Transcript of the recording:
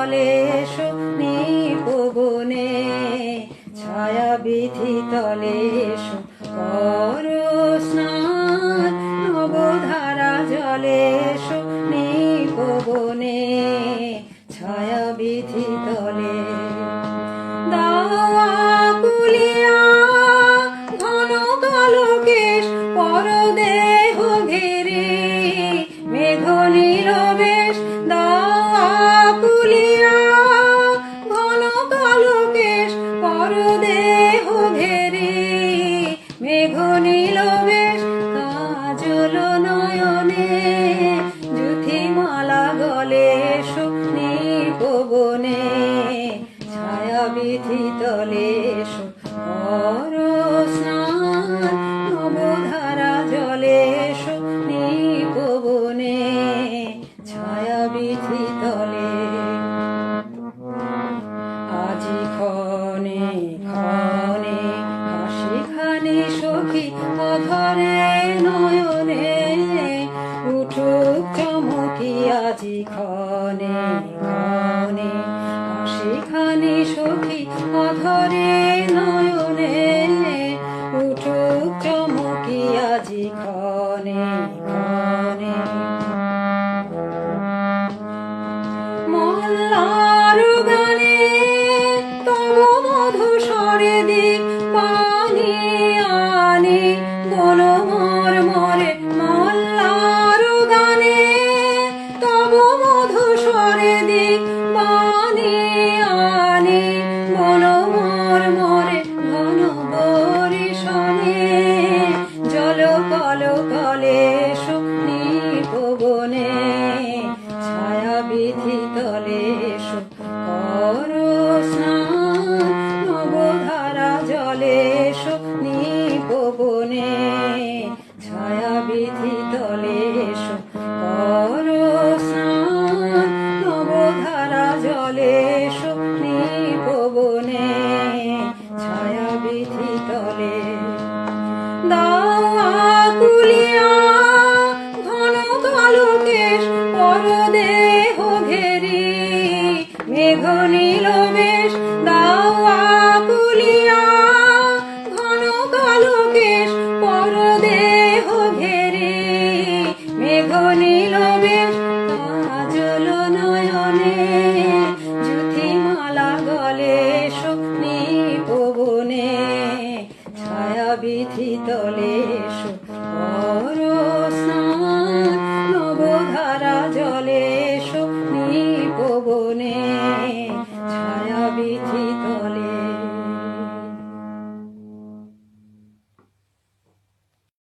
জলে এসো নিপবনে, ছায়া বিধি তলে এসো করো স্নান, নবধারা জলে এসো নিপবনে, ছায়া বিধি তলে। দাওয়া কুলিয়া ঘন কালো কেশ পরদেহ ঘেরে, মেঘ নীলবেশ দাওয়া কুলিয়া ঘন কালো কেশ পরদেহ ঘেরে, মেঘ নীলবেশ কাজল নয়নে, যুথিমালা গলে এসো নিপবনে, ছায়া বিধি তলে এসো করো স্নান, নবধারা জলে এসো নিপবনে, ছায়া বিধি তলে। আজি ক্ষণে ক্ষণে হাসি খানি সখী অধরে নয়নে, উঠুক চমকি আজি ক্ষণে ক্ষণে হাসি খানি সখী অধরে নয়নে, উঠুক চমকি আজি ক্ষণে ক্ষণে। মল্লার গানে তব মধুস্বরে দিক পানি আনি বন মর্মরে, মল্লার গানে তব মধুস্বরে দিক পানি আনি বন মর্মরে, ঘন বরিশনে জল কল কলে এসো নিপবনে, ছায়া বিধি তলে এসো করো স্নান, নবধারা জলে এসো নিপবনে, ছায়া বিধি তলে এসো করো স্নান, নবধারা জলে এসো নিপবনে, ছায়া বিধি তলে। দাওয়া কুলিয়া ঘন কালো কেশ পরদেহ ঘেরি, মেঘ নীলবেশ দাওয়া কুলিয়া ঘন কালো কেশ পরদেহ ঘেরি, মেঘ নীলবেশ কাজল নয়নে, যুথিমালা গলে এসো নিপবনে, ছায়া বিধি তলে এসো করো স্নান, নবধারা জলে এসো নিপবনে, ছায়া বিধি তলে।